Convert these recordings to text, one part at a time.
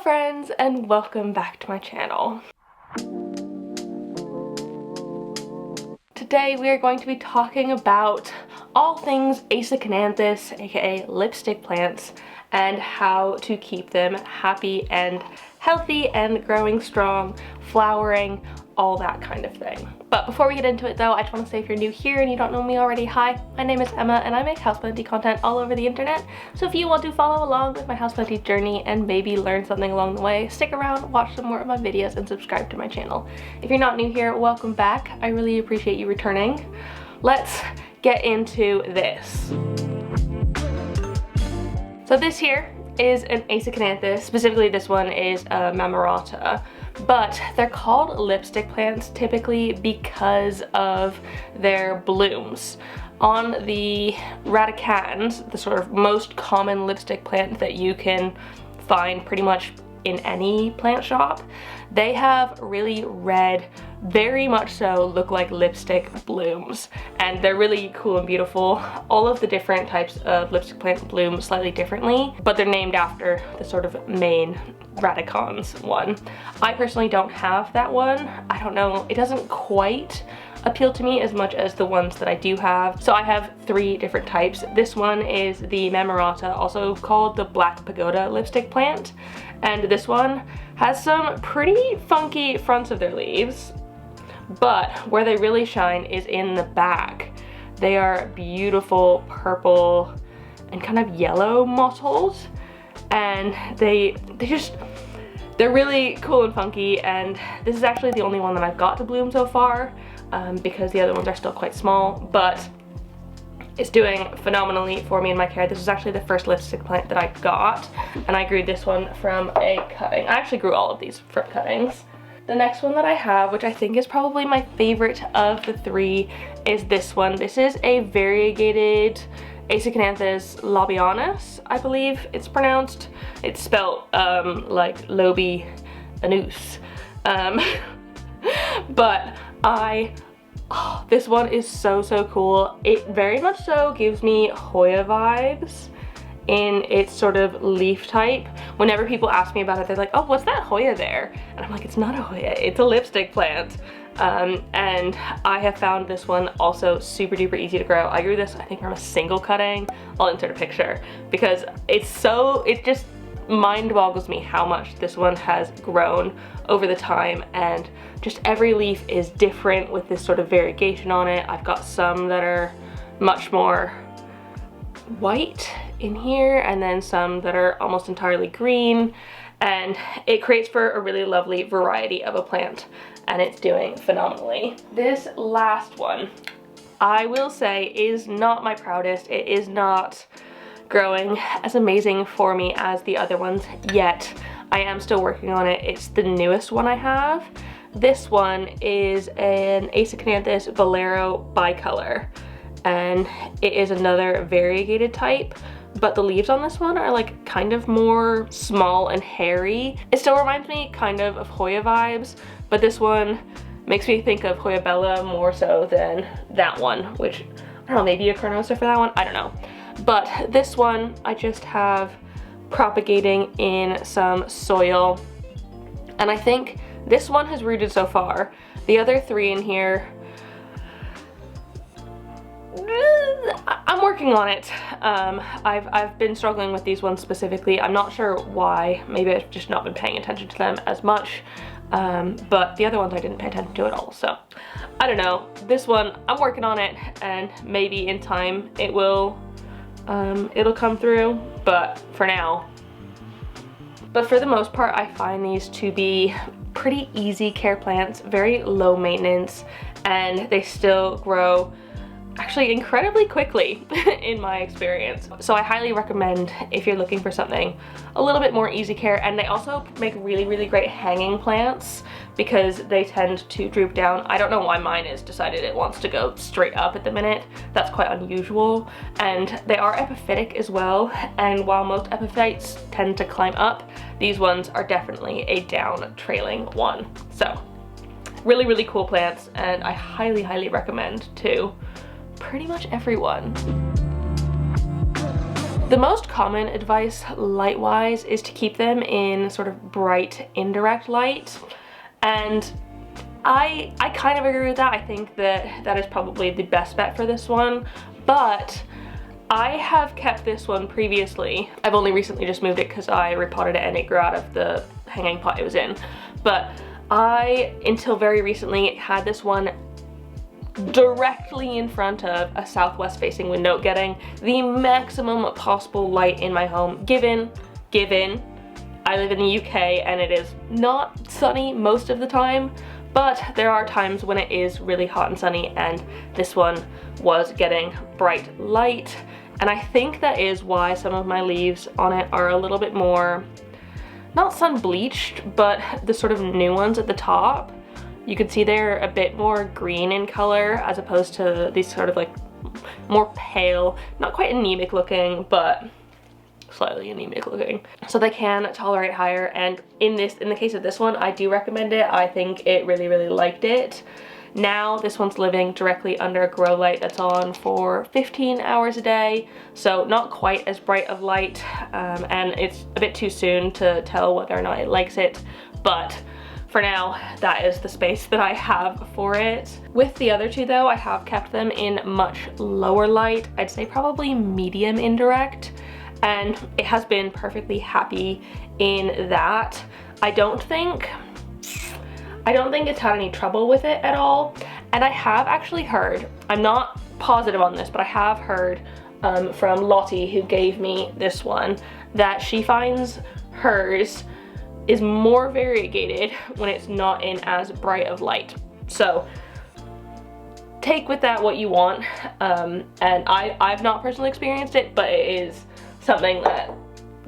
friends, and welcome back to my channel. Today we are going to be talking about all things Aeschynanthus, aka lipstick plants, and how to keep them happy and healthy and growing strong, flowering, all that kind of thing. But before we get into it though, I just want to say if you're new here and you don't know me already, hi, my name is Emma and I make houseplanty content all over the internet. So if you want to follow along with my houseplanty journey and maybe learn something along the way, stick around, watch some more of my videos, and subscribe to my channel. If you're not new here, welcome back. I really appreciate you returning. Let's get into this. So this here is an Aeschynanthus. Specifically this one is a Marmorata, but they're called lipstick plants typically because of their blooms. On the radicans, the sort of most common lipstick plant that you can find pretty much in any plant shop, they have really red, very much so look like lipstick blooms, and they're really cool and beautiful. All of the different types of lipstick plant bloom slightly differently, but they're named after the sort of main radicans one. I personally don't have that one. I don't know, it doesn't quite appeal to me as much as the ones that I do have. So I have three different types. This one is the Marmorata, also called the Black Pagoda lipstick plant, and this one has some pretty funky fronts of their leaves, but where they really shine is in the back. They are beautiful purple and kind of yellow mottled, and they're really cool and funky, and this is actually the only one that I've got to bloom so far, because the other ones are still quite small, but it's doing phenomenally for me in my care. This is actually the first lipstick plant that I got, and I grew this one from a cutting. I actually grew all of these from cuttings. The next one that I have, which I think is probably my favorite of the three, is this one. This is a variegated Aeschynanthus labianus, I believe it's pronounced. It's spelled like lobianus. But this one is so cool. It very much so gives me Hoya vibes in its sort of leaf type. Whenever people ask me about it, they're like, oh, what's that Hoya there? And I'm like, it's not a Hoya, it's a lipstick plant. And I have found this one also super duper easy to grow. I grew this, I think, from a single cutting. I'll insert a picture because it just mind boggles me how much this one has grown over the time, and just every leaf is different with this sort of variegation on it. I've got some that are much more white in here, and then some that are almost entirely green, and it creates for a really lovely variety of a plant, and it's doing phenomenally. This last one, I will say, is not my proudest. It is not growing as amazing for me as the other ones yet. I am still working on it. It's the newest one I have. This one is an Aeschynanthus Bolero bicolor, and it is another variegated type, but the leaves on this one are like kind of more small and hairy. It still reminds me kind of Hoya vibes, but this one makes me think of Hoya Bella more so than that one, which, I don't know, maybe a Carnosa for that one, I don't know. But this one I just have propagating in some soil, and I think this one has rooted so far. The other three in here, I'm working on it. I've been struggling with these ones specifically. I'm not sure why. Maybe I've just not been paying attention to them as much. But the other ones I didn't pay attention to at all. So I don't know. This one, I'm working on it, and maybe in time it will it'll come through, but for now. But for the most part, I find these to be pretty easy care plants, very low maintenance, and they still grow actually incredibly quickly in my experience. So I highly recommend if you're looking for something a little bit more easy care. And they also make really great hanging plants because they tend to droop down. I don't know why mine has decided it wants to go straight up at the minute. That's quite unusual. And they are epiphytic as well, and while most epiphytes tend to climb up, these ones are definitely a down trailing one. So really cool plants, and I highly recommend to pretty much everyone. The most common advice light-wise is to keep them in sort of bright indirect light, and I kind of agree with that. I think that that is probably the best bet for this one, but I have kept this one previously. I've only recently just moved it because I repotted it and it grew out of the hanging pot it was in. But I, until very recently, had this one directly in front of a southwest facing window, getting the maximum possible light in my home, given I live in the UK and it is not sunny most of the time, but there are times when it is really hot and sunny, and this one was getting bright light. And I think that is why some of my leaves on it are a little bit more, not sun bleached, but the sort of new ones at the top. You can see they're a bit more green in color as opposed to these sort of like more pale, not quite anemic looking, but slightly anemic looking. So they can tolerate higher, and in the case of this one, I do recommend it. I think it really liked it. Now this one's living directly under a grow light that's on for 15 hours a day, so not quite as bright of light, and it's a bit too soon to tell whether or not it likes it, but for now that is the space that I have for it. With the other two though, I have kept them in much lower light. I'd say probably medium indirect, and it has been perfectly happy in that. I don't think it's had any trouble with it at all. And I have actually heard, I'm not positive on this, but I have heard from Lottie, who gave me this one, that she finds hers is more variegated when it's not in as bright of light. So take with that what you want. And I've not personally experienced it, but it is something that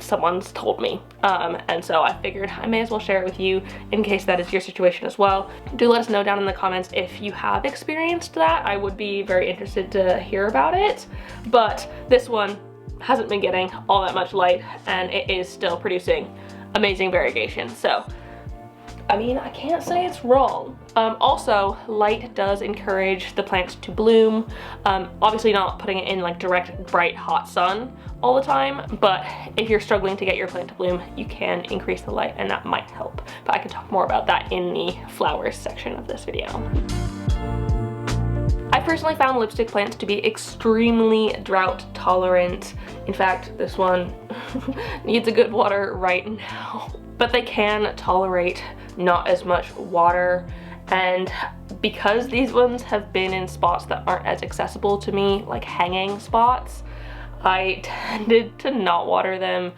someone's told me, and so I figured I may as well share it with you in case that is your situation as well. Do let us know down in the comments if you have experienced that. I would be very interested to hear about it, but this one hasn't been getting all that much light and it is still producing amazing variegation. So I mean, I can't say it's wrong. Also, light does encourage the plants to bloom. Obviously not putting it in like direct, bright, hot sun all the time, but if you're struggling to get your plant to bloom, you can increase the light and that might help. But I can talk more about that in the flowers section of this video. I personally found lipstick plants to be extremely drought tolerant. In fact, this one needs a good water right now. But they can tolerate not as much water, and because these ones have been in spots that aren't as accessible to me, like hanging spots, I tended to not water them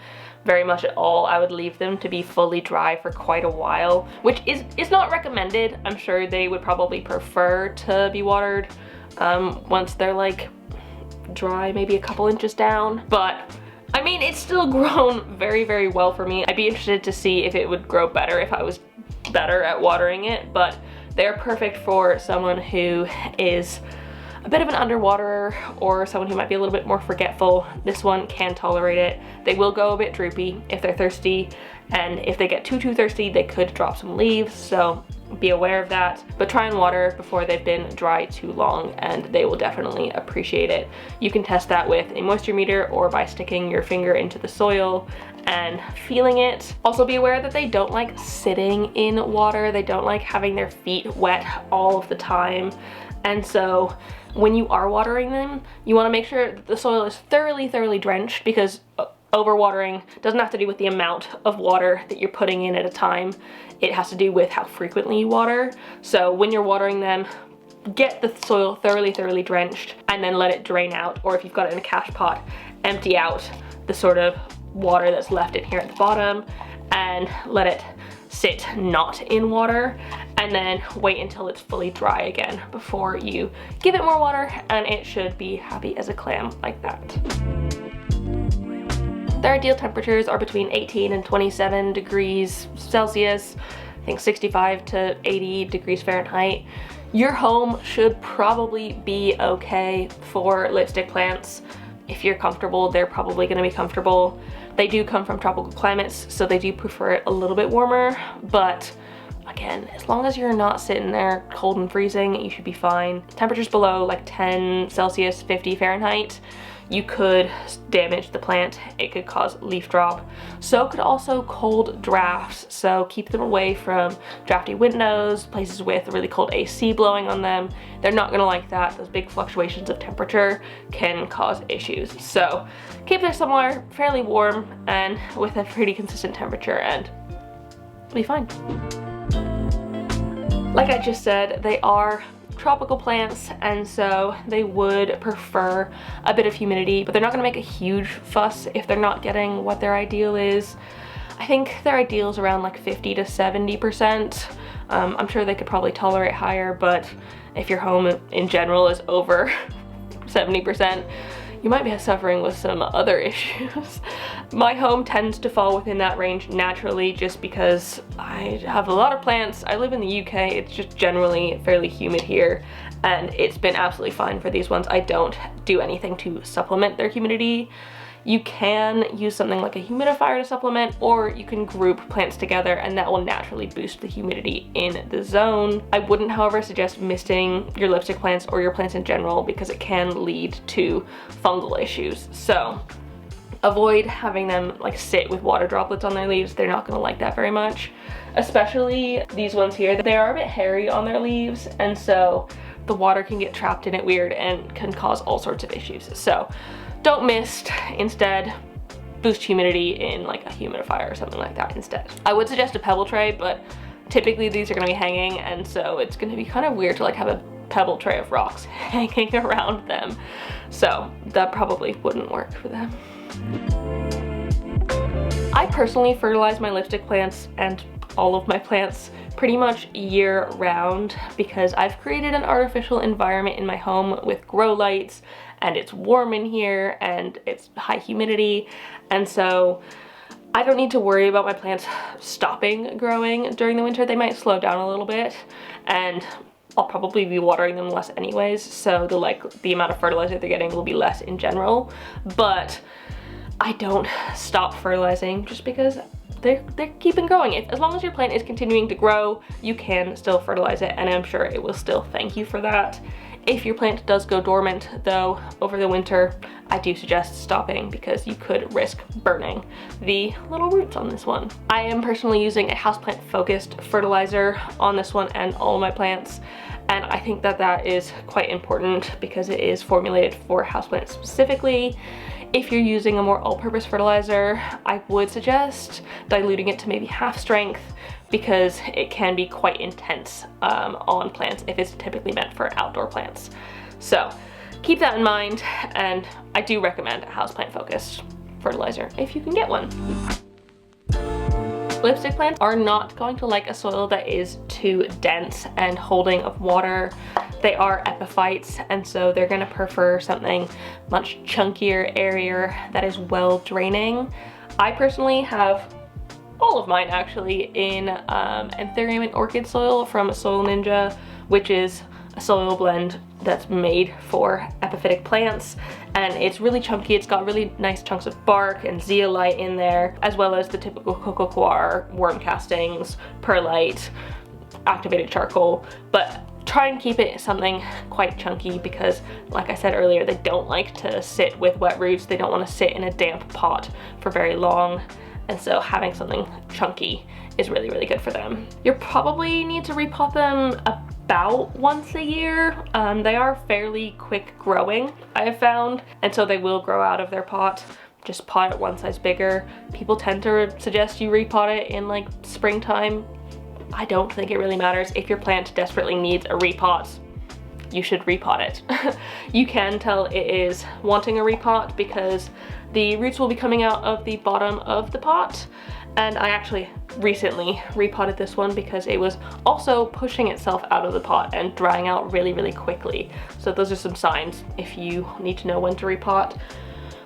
very much at all. I would leave them to be fully dry for quite a while, which is not recommended. I'm sure they would probably prefer to be watered once they're like dry, maybe a couple inches down, but I mean, it's still grown very well for me. I'd be interested to see if it would grow better if I was better at watering it, but they're perfect for someone who is a bit of an underwaterer or someone who might be a little bit more forgetful. This one can tolerate it. They will go a bit droopy if they're thirsty, and if they get too thirsty, they could drop some leaves, so be aware of that. But try and water before they've been dry too long and they will definitely appreciate it. You can test that with a moisture meter or by sticking your finger into the soil and feeling it. Also be aware that they don't like sitting in water. They don't like having their feet wet all of the time. And so when you are watering them, you want to make sure that the soil is thoroughly drenched, because overwatering doesn't have to do with the amount of water that you're putting in at a time. It has to do with how frequently you water. So when you're watering them, get the soil thoroughly drenched and then let it drain out, or if you've got it in a cache pot, empty out the sort of water that's left in here at the bottom and let it sit not in water, and then wait until it's fully dry again before you give it more water, and it should be happy as a clam like that. Their ideal temperatures are between 18 and 27 degrees Celsius, I think 65 to 80 degrees Fahrenheit. Your home should probably be okay for lipstick plants. If you're comfortable, they're probably going to be comfortable. They do come from tropical climates, so they do prefer it a little bit warmer, but again, as long as you're not sitting there cold and freezing, you should be fine. Temperatures below like 10 Celsius, 50 Fahrenheit, you could damage the plant. It could cause leaf drop. So could also cold drafts. So keep them away from drafty windows, places with really cold AC blowing on them. They're not gonna like that. Those big fluctuations of temperature can cause issues. So keep them somewhere fairly warm and with a pretty consistent temperature, and it'll be fine. Like I just said, they are tropical plants, and so they would prefer a bit of humidity, but they're not gonna make a huge fuss if they're not getting what their ideal is. I think their ideal is around like 50 to 70%. I'm sure they could probably tolerate higher, but if your home in general is over 70%, you might be suffering with some other issues. My home tends to fall within that range naturally just because I have a lot of plants. I live in the UK, it's just generally fairly humid here, and it's been absolutely fine for these ones. I don't do anything to supplement their humidity. You can use something like a humidifier to supplement, or you can group plants together and that will naturally boost the humidity in the zone. I wouldn't, however, suggest misting your lipstick plants or your plants in general because it can lead to fungal issues. So avoid having them like sit with water droplets on their leaves. They're not gonna like that very much. Especially these ones here, they are a bit hairy on their leaves, and so the water can get trapped in it weird and can cause all sorts of issues. So don't mist, instead boost humidity in like a humidifier or something like that instead. I would suggest a pebble tray, but typically these are gonna be hanging, and so it's gonna be kind of weird to like have a pebble tray of rocks hanging around them. So that probably wouldn't work for them. I personally fertilize my lipstick plants and all of my plants pretty much year round because I've created an artificial environment in my home with grow lights, and it's warm in here and it's high humidity, and so I don't need to worry about my plants stopping growing during the winter. They might slow down a little bit, and I'll probably be watering them less anyways, so the amount of fertilizer they're getting will be less in general, but I don't stop fertilizing just because they're keeping growing. As long as your plant is continuing to grow, you can still fertilize it, and I'm sure it will still thank you for that. If your plant does go dormant though over the winter, I do suggest stopping because you could risk burning the little roots on this one. I am personally using a houseplant focused fertilizer on this one and all of my plants, and I think that that is quite important because it is formulated for houseplants specifically. If you're using a more all-purpose fertilizer, I would suggest diluting it to maybe half strength because it can be quite intense on plants if it's typically meant for outdoor plants. So keep that in mind, and I do recommend a houseplant focused fertilizer if you can get one. Lipstick plants are not going to like a soil that is too dense and holding of water. They are epiphytes, and so they're gonna prefer something much chunkier, airier, that is well draining. I personally have all of mine actually in Anthurium and orchid soil from Soil Ninja, which is a soil blend that's made for epiphytic plants, and it's really chunky. It's got really nice chunks of bark and zeolite in there, as well as the typical coco coir, worm castings, perlite, activated charcoal, but try and keep it something quite chunky because, like I said earlier, they don't like to sit with wet roots. They don't want to sit in a damp pot for very long, and so having something chunky is really, really good for them. You'll probably need to repot them about once a year. They are fairly quick growing, I have found, and so they will grow out of their pot. Just pot it one size bigger. People tend to suggest you repot it in like springtime. I don't think it really matters. If your plant desperately needs a repot, you should repot it. You can tell it is wanting a repot because the roots will be coming out of the bottom of the pot, and I actually recently repotted this one because it was also pushing itself out of the pot and drying out really, really quickly. So those are some signs if you need to know when to repot.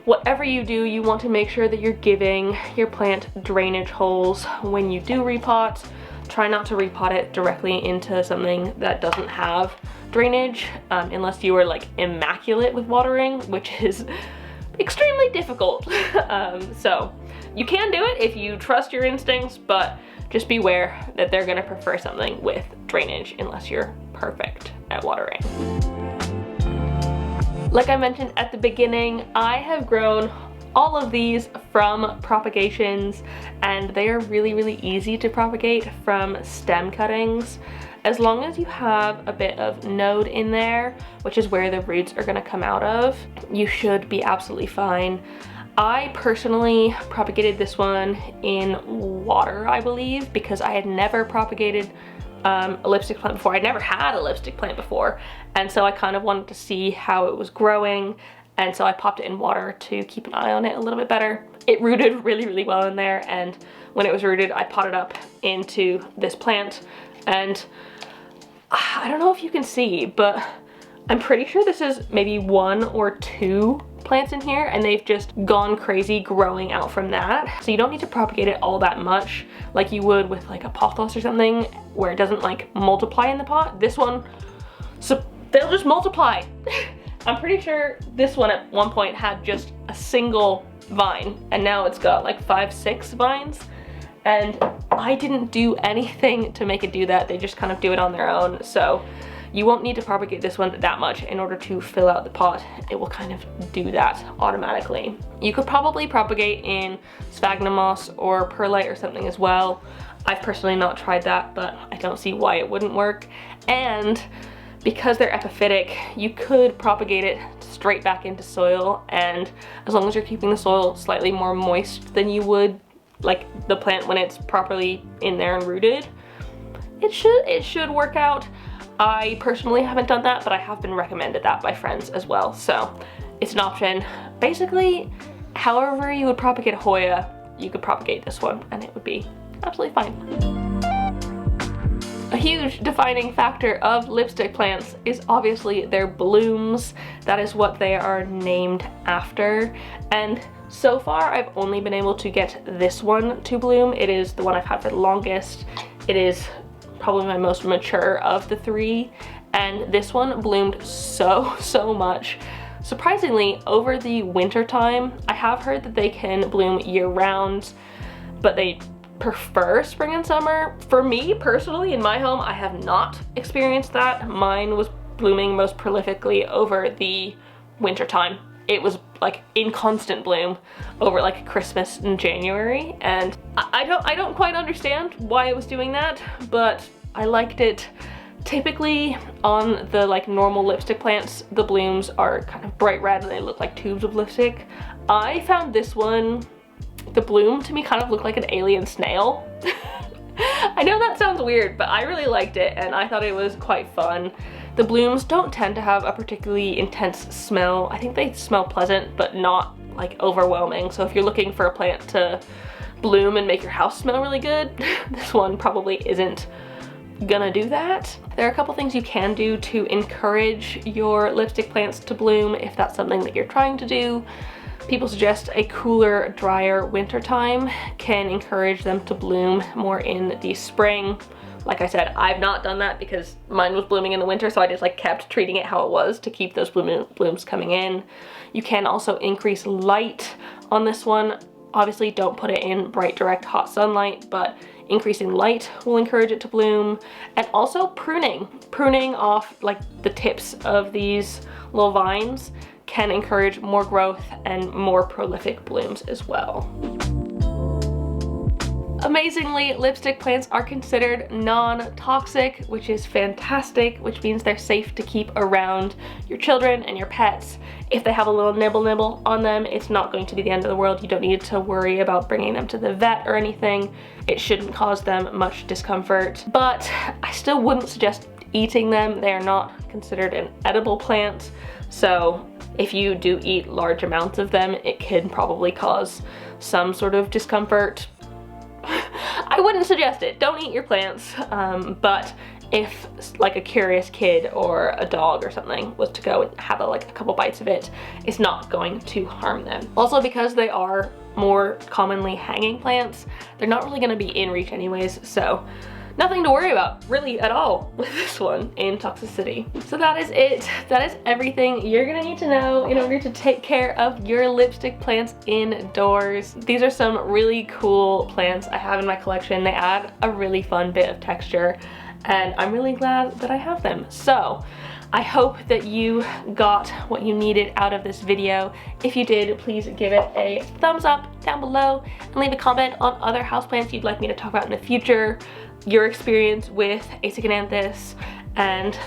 Whatever you do, you want to make sure that you're giving your plant drainage holes when you do repot. Try not to repot it directly into something that doesn't have drainage unless you are like immaculate with watering, which is extremely difficult. So you can do it if you trust your instincts, but just beware that they're gonna prefer something with drainage unless you're perfect at watering. Like I mentioned at the beginning, I have grown all of these from propagations, and they are really easy to propagate from stem cuttings. As long as you have a bit of node in there, which is where the roots are gonna come out of, you should be absolutely fine. I personally propagated this one in water, I believe, because I had never propagated a lipstick plant before. I never had a lipstick plant before, and so I kind of wanted to see how it was growing, and so I popped it in water to keep an eye on it a little bit better. It rooted really well in there, and when it was rooted, I potted up into this plant, and I don't know if you can see, but I'm pretty sure this is maybe 1 or 2 plants in here, and they've just gone crazy growing out from that. So you don't need to propagate it all that much like you would with like a pothos or something where it doesn't like multiply in the pot. This one, so they'll just multiply. I'm pretty sure this one at one point had just a single vine, and now it's got like 5-6 vines. And I didn't do anything to make it do that. They just kind of do it on their own. So you won't need to propagate this one that much in order to fill out the pot. It will kind of do that automatically. You could probably propagate in sphagnum moss or perlite or something as well. I've personally not tried that, but I don't see why it wouldn't work. And because they're epiphytic, you could propagate it straight back into soil, and as long as you're keeping the soil slightly more moist than you would like the plant when it's properly in there and rooted, it should work out. I personally haven't done that, but I have been recommended that by friends as well, so it's an option. Basically, however you would propagate a Hoya, you could propagate this one and it would be absolutely fine. A huge defining factor of lipstick plants is obviously their blooms. That is what they are named after, and so far I've only been able to get this one to bloom. It is the one I've had for the longest. It is probably my most mature of the 3, and this one bloomed so much. Surprisingly, over the winter time, I have heard that they can bloom year-round, but they prefer spring and summer. For me personally, in my home, I have not experienced that. Mine was blooming most prolifically over the winter time. It was like in constant bloom over like Christmas and January, and I don't quite understand why it was doing that, but I liked it. Typically on the like normal lipstick plants, the blooms are kind of bright red and they look like tubes of lipstick. I found this one, the bloom to me kind of looked like an alien snail. I know that sounds weird, but I really liked it and I thought it was quite fun. The blooms don't tend to have a particularly intense smell. I think they smell pleasant, but not like overwhelming. So if you're looking for a plant to bloom and make your house smell really good, this one probably isn't gonna do that. There are a couple things you can do to encourage your lipstick plants to bloom if that's something that you're trying to do. People suggest a cooler, drier winter time can encourage them to bloom more in the spring. Like I said, I've not done that because mine was blooming in the winter, so I just like kept treating it how it was to keep those blooms coming in. You can also increase light on this one. Obviously don't put it in bright, direct, hot sunlight, but increasing light will encourage it to bloom. And also pruning. Pruning off like the tips of these little vines can encourage more growth and more prolific blooms as well. Amazingly, lipstick plants are considered non-toxic, which is fantastic, which means they're safe to keep around your children and your pets. If they have a little nibble on them, it's not going to be the end of the world. You don't need to worry about bringing them to the vet or anything. It shouldn't cause them much discomfort, but I still wouldn't suggest eating them. They are not considered an edible plant, so if you do eat large amounts of them, it can probably cause some sort of discomfort. I wouldn't suggest it. Don't eat your plants, but if like a curious kid or a dog or something was to go and have a couple bites of it, it's not going to harm them. Also, because they are more commonly hanging plants, they're not really going to be in reach anyways, so nothing to worry about really at all with this one in Toxicity. So that is it. That is everything you're gonna need to know in order to take care of your lipstick plants indoors. These are some really cool plants I have in my collection. They add a really fun bit of texture, and I'm really glad that I have them. So I hope that you got what you needed out of this video. If you did, please give it a thumbs up down below and leave a comment on other houseplants you'd like me to talk about in the future, your experience with Aeschynanthus, and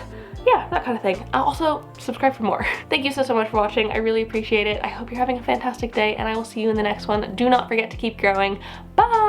yeah, that kind of thing. I'll also subscribe for more. Thank you so much for watching. I really appreciate it. I hope you're having a fantastic day, and I will see you in the next one. Do not forget to keep growing. Bye!